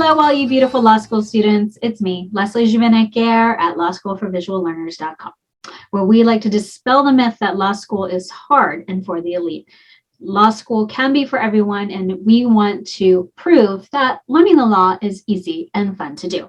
Hello, all you beautiful law school students. It's me, Leslie Juvenet-Guerre at lawschoolforvisuallearners.com, where we like to dispel the myth that law school is hard and for the elite. Law school can be for everyone, and we want to prove that learning the law is easy and fun to do.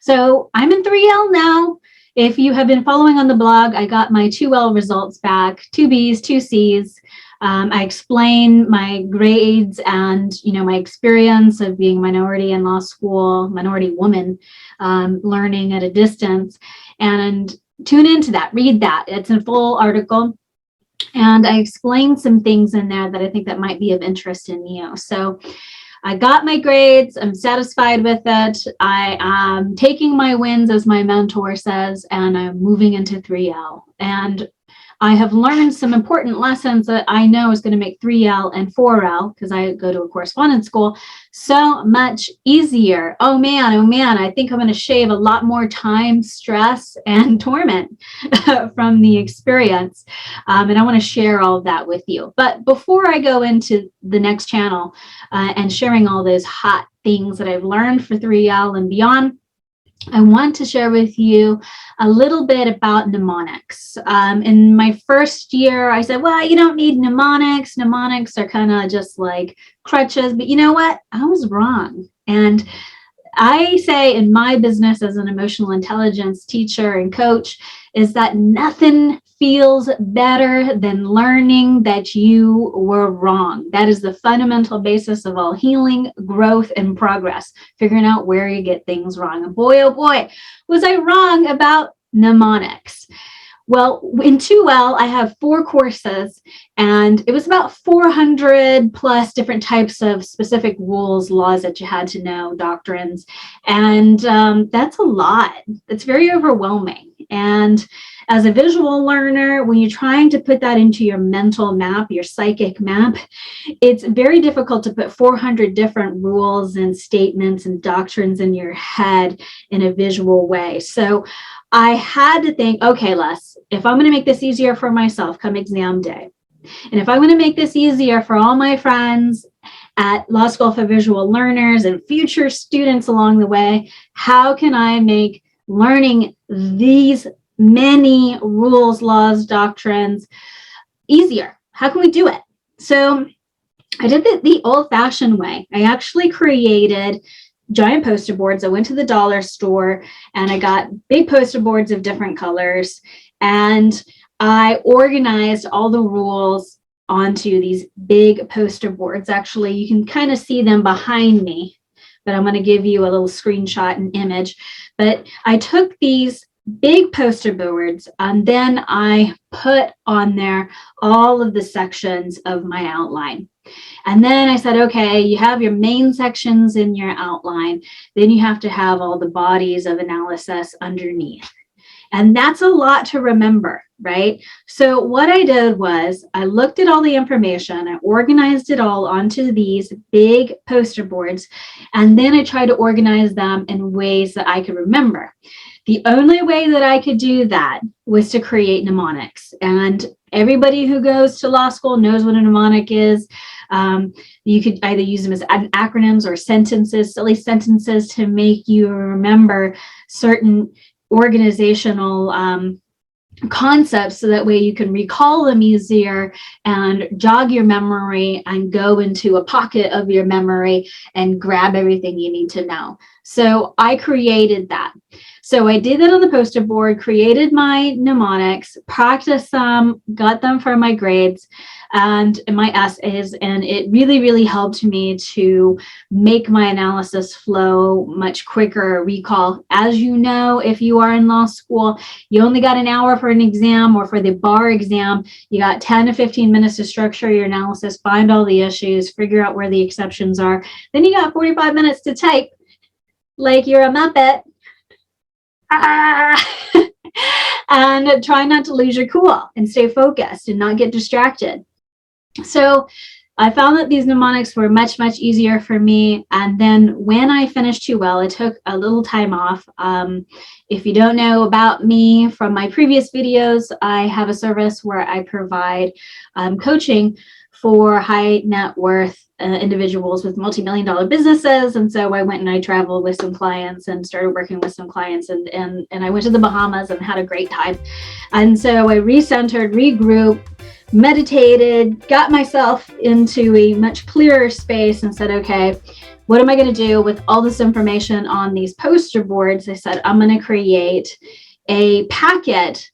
So I'm in 3L now. If you have been following on the blog, I got my 2L results back, 2 Bs, 2 Cs. I explain my grades and, my experience of being a minority in law school, minority woman, learning at a distance, and tune into that, read that. It's a full article. And I explain some things in there that I think that might be of interest in you. So I got my grades. I'm satisfied with it. I am taking my wins, as my mentor says, and I'm moving into 3L. And I have learned some important lessons that I know is going to make 3L and 4L, because I go to a correspondence school, so much easier. Oh man, I think I'm going to shave a lot more time, stress, and torment from the experience. And I want to share all of that with you. But before I go into the next channel and sharing all those hot things that I've learned for 3L and beyond, I want to share with you a little bit about mnemonics. In my first year, I said, well, you don't need mnemonics. Mnemonics are kind of just like crutches. But you know what? I was wrong. And I say in my business as an emotional intelligence teacher and coach is that nothing feels better than learning that you were wrong. That is the fundamental basis of all healing, growth, and progress, figuring out where you get things wrong. And boy, oh boy, was I wrong about mnemonics. Well, in 2L, I have 4 courses, and it was about 400 plus different types of specific rules, laws that you had to know, doctrines. And that's a lot. It's very overwhelming. And as a visual learner, when you're trying to put that into your mental map, your psychic map, it's very difficult to put 400 different rules and statements and doctrines in your head in a visual way. So I had to think, okay, Les, if I'm going to make this easier for myself come exam day, and if I'm going to make this easier for all my friends at Law School for Visual Learners and future students along the way, how can I make learning these many rules, laws, doctrines easier? How can we do it? So I did it the old-fashioned way. I actually created giant poster boards. I went to the dollar store and I got big poster boards of different colors, and I organized all the rules onto these big poster boards. Actually, you can kind of see them behind me, but I'm going to give you a little screenshot and image. But I took these big poster boards, and then I put on there all of the sections of my outline. And then I said, okay, you have your main sections in your outline, then you have to have all the bodies of analysis underneath. And that's a lot to remember, right? So what I did was I looked at all the information, I organized it all onto these big poster boards, and then I tried to organize them in ways that I could remember. The only way that I could do that was to create mnemonics. And everybody who goes to law school knows what a mnemonic is. You could either use them as acronyms or sentences, silly sentences to make you remember certain organizational concepts, so that way you can recall them easier and jog your memory and go into a pocket of your memory and grab everything you need to know. So I created that. So I did that on the poster board, created my mnemonics, practiced them, got them for my grades and my essays, and it really, really helped me to make my analysis flow much quicker, recall. As you know, if you are in law school, you only got an hour for an exam, or for the bar exam, you got 10 to 15 minutes to structure your analysis, find all the issues, figure out where the exceptions are. Then you got 45 minutes to type like you're a Muppet. And try not to lose your cool and stay focused and not get distracted. So I found that these mnemonics were much, much easier for me. And then when I finished 2L, I took a little time off. If you don't know about me from my previous videos, I have a service where I provide coaching for high net worth individuals with multi-million-dollar businesses. And so I went and I traveled with some clients and started working with some clients, and I went to the Bahamas and had a great time. And so I recentered, regrouped, meditated, got myself into a much clearer space and said, okay, what am I going to do with all this information on these poster boards? I said, I'm going to create a packet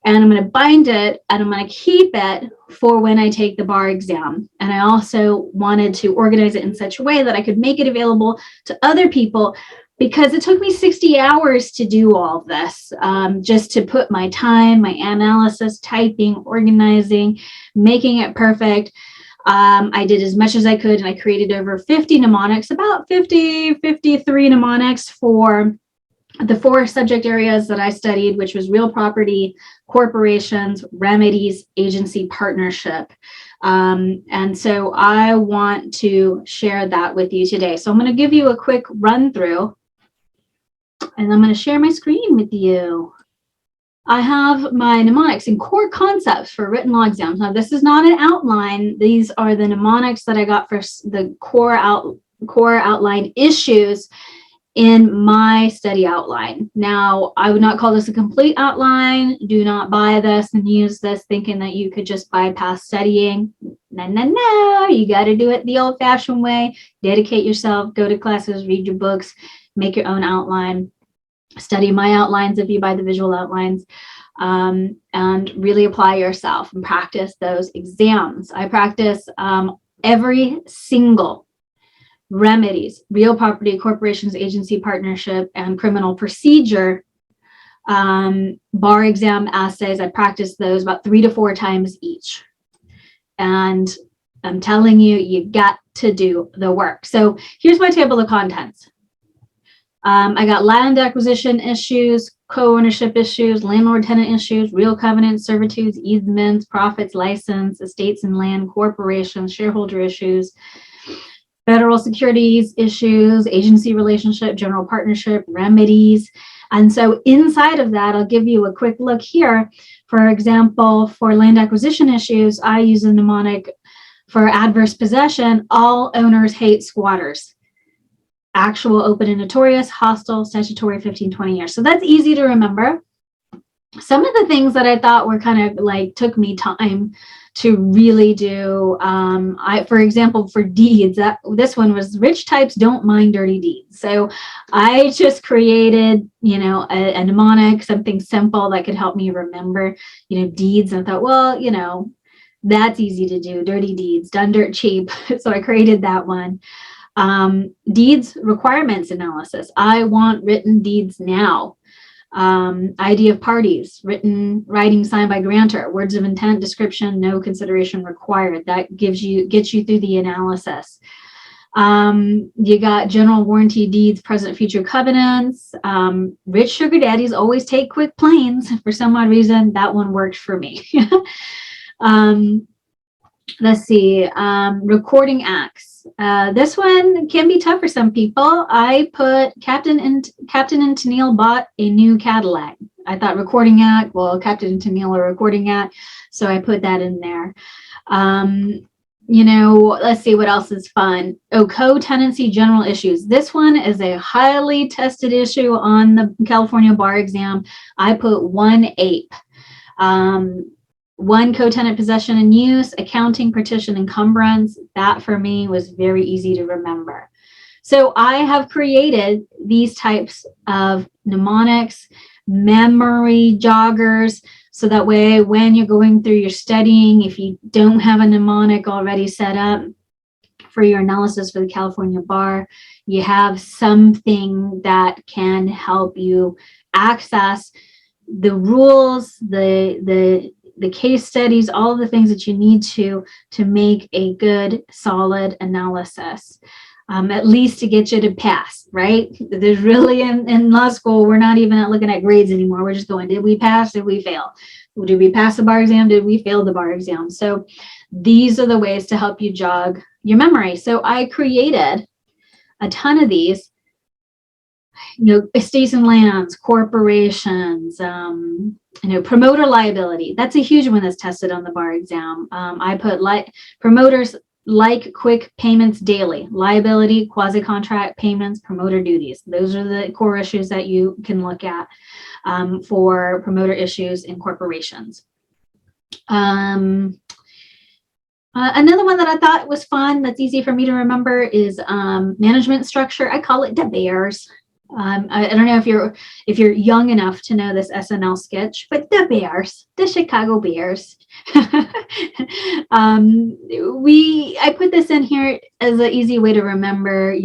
and I'm going to bind it and I'm going to keep it for when I take the bar exam. And I also wanted to organize it in such a way that I could make it available to other people, because it took me 60 hours to do all of this, just to put my time, my analysis, typing, organizing, making it perfect. I did as much as I could, and I created over 50 mnemonics, about 53 mnemonics for the 4 subject areas that I studied, which was real property, corporations, remedies, agency, partnership. And so I want to share that with you today. So I'm going to give you a quick run through, and I'm going to share my screen with you. I have my mnemonics and core concepts for written law exams. Now, this is not an outline. These are the mnemonics that I got for the core outline issues in my study outline. Now, I would not call this a complete outline. Do not buy this and use this thinking that you could just bypass studying. No, you got to do it the old-fashioned way. Dedicate yourself, go to classes, read your books, make your own outline, study my outlines if you buy the visual outlines, and really apply yourself and practice those exams. I practice every single remedies, real property, corporations, agency, partnership, and criminal procedure bar exam essays. I practice those about 3 to 4 times each. And I'm telling you, you got to do the work. So here's my table of contents. I got land acquisition issues, co-ownership issues, landlord-tenant issues, real covenants, servitudes, easements, profits, license, estates and land, corporations, shareholder issues, federal securities issues, agency relationship, general partnership, remedies. And so inside of that, I'll give you a quick look here. For example, for land acquisition issues, I use a mnemonic for adverse possession. All owners hate squatters. Actual, open and notorious, hostile, statutory, 15, 20 years. So that's easy to remember. Some of the things that I thought were kind of like took me time to really do. For example, for deeds, this one was rich types don't mind dirty deeds. So I just created, a mnemonic, something simple that could help me remember, deeds. And I thought, well, that's easy to do. Dirty deeds, done dirt cheap. So I created that one. Deeds requirements analysis. I want written deeds now. ID of parties, writing signed by grantor, words of intent, description, no consideration required. That gets you through the analysis. You got general warranty deeds, present future covenants. Rich sugar daddies always take quick planes. For some odd reason, that one worked for me. Let's see, recording acts. This one can be tough for some people. I put Captain and Tennille bought a new Cadillac. I thought recording act, well, Captain and Tennille are recording act, so I put that in there. Let's see what else is fun. Co-tenancy general issues. This one is a highly tested issue on the California bar exam. I put 1 ape. 1 co-tenant possession and use, accounting, partition, encumbrance. That for me was very easy to remember. So I have created these types of mnemonics, memory joggers, so that way when you're going through your studying, if you don't have a mnemonic already set up for your analysis for the California bar, you have something that can help you access the rules, the case studies, all of the things that you need to make a good, solid analysis, at least to get you to pass, right? There's really, in law school, we're not even looking at grades anymore. We're just going, did we pass? Did we fail? Did we pass the bar exam? Did we fail the bar exam? So these are the ways to help you jog your memory. So I created a ton of these estates and lands, corporations, promoter liability. That's a huge one that's tested on the bar exam. I put promoters like quick payments daily, liability, quasi-contract payments, promoter duties. Those are the core issues that you can look at for promoter issues in corporations. Another one that I thought was fun, that's easy for me to remember, is management structure. I call it the Bears. I don't know if you're young enough to know this SNL sketch, but the Bears, the Chicago Bears. I put this in here as an easy way to remember.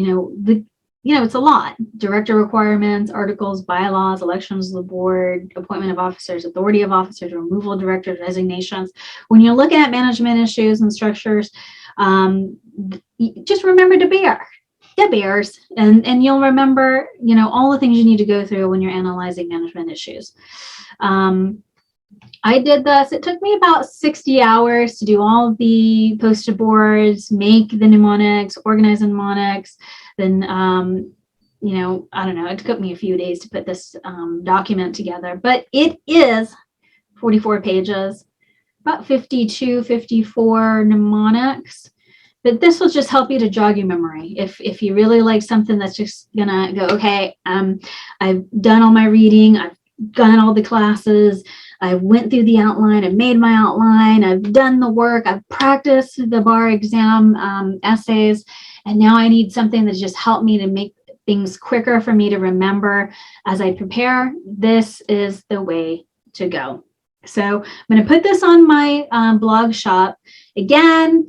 It's a lot: director requirements, articles, bylaws, elections of the board, appointment of officers, authority of officers, removal of directors, resignations. When you're looking at management issues and structures, just remember the Bears, and you'll remember, all the things you need to go through when you're analyzing management issues. I did this. It took me about 60 hours to do all the poster boards, make the mnemonics, organize the mnemonics. Then, I don't know, it took me a few days to put this document together, but it is 44 pages, about 52, 54 mnemonics. But this will just help you to jog your memory. If you really like something that's just gonna go, okay, I've done all my reading, I've done all the classes, I went through the outline, I made my outline, I've done the work, I've practiced the bar exam essays, and now I need something that just helped me to make things quicker for me to remember as I prepare. This is the way to go. So I'm going to put this on my blog shop. Again,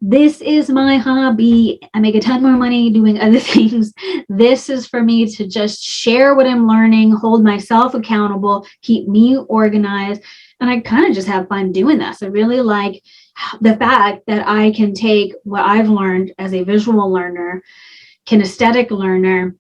this is my hobby. I make a ton more money doing other things. This is for me to just share what I'm learning, hold myself accountable, keep me organized. And I kind of just have fun doing this. I really like the fact that I can take what I've learned as a visual learner, kinesthetic learner,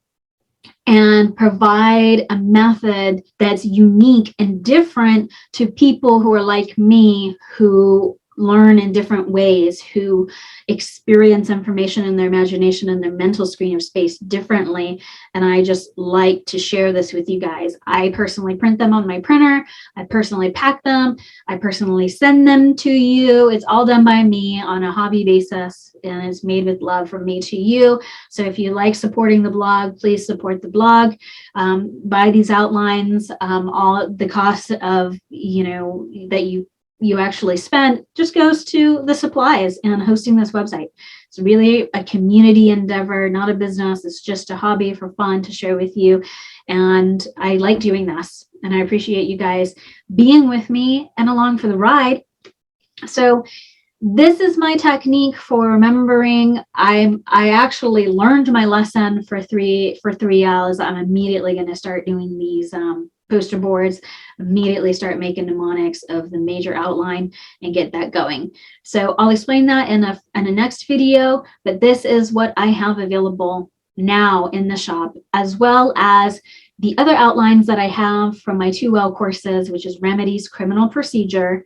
and provide a method that's unique and different to people who are like me, who learn in different ways, who experience information in their imagination and their mental screen of space differently. And I just like to share this with you guys. I personally print them on my printer. I personally pack them. I personally send them to you. It's all done by me on a hobby basis, and it's made with love from me to you. So if you like supporting the blog, please support the blog. Buy these outlines. All the cost of, that you actually spend just goes to the supplies and hosting this website. It's really a community endeavor, not a business. It's just a hobby for fun to share with you. And I like doing this. And I appreciate you guys being with me and along for the ride. So this is my technique for remembering. I actually learned my lesson for 3 L's. I'm immediately going to start doing these poster boards, immediately start making mnemonics of the major outline and get that going. So I'll explain that in a next video, but this is what I have available now in the shop, as well as the other outlines that I have from my 2L courses, which is remedies, criminal procedure,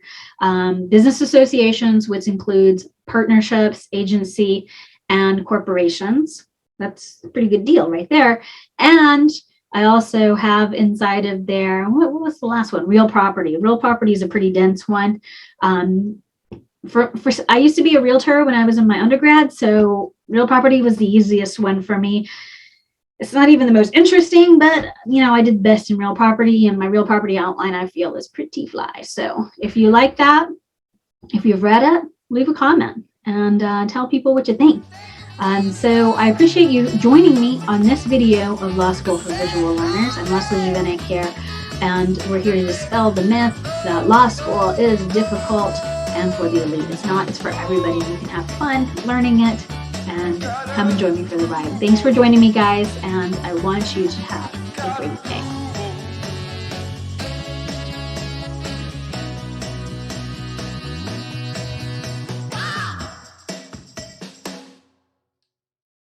business associations, which includes partnerships, agency, and corporations. That's a pretty good deal right there. And I also have inside of there, what was the last one? Real property. Real property is a pretty dense one. I used to be a realtor when I was in my undergrad, so real property was the easiest one for me. It's not even the most interesting, but I did best in real property, and my real property outline I feel is pretty fly. So if you like that, if you've read it, leave a comment and tell people what you think. So I appreciate you joining me on this video of Law School for Visual Learners. I'm Leslie Juvenet here, and we're here to dispel the myth that law school is difficult and for the elite. It's not. It's for everybody. You can have fun learning it, and come and join me for the ride. Thanks for joining me, guys, and I want you to have a great day.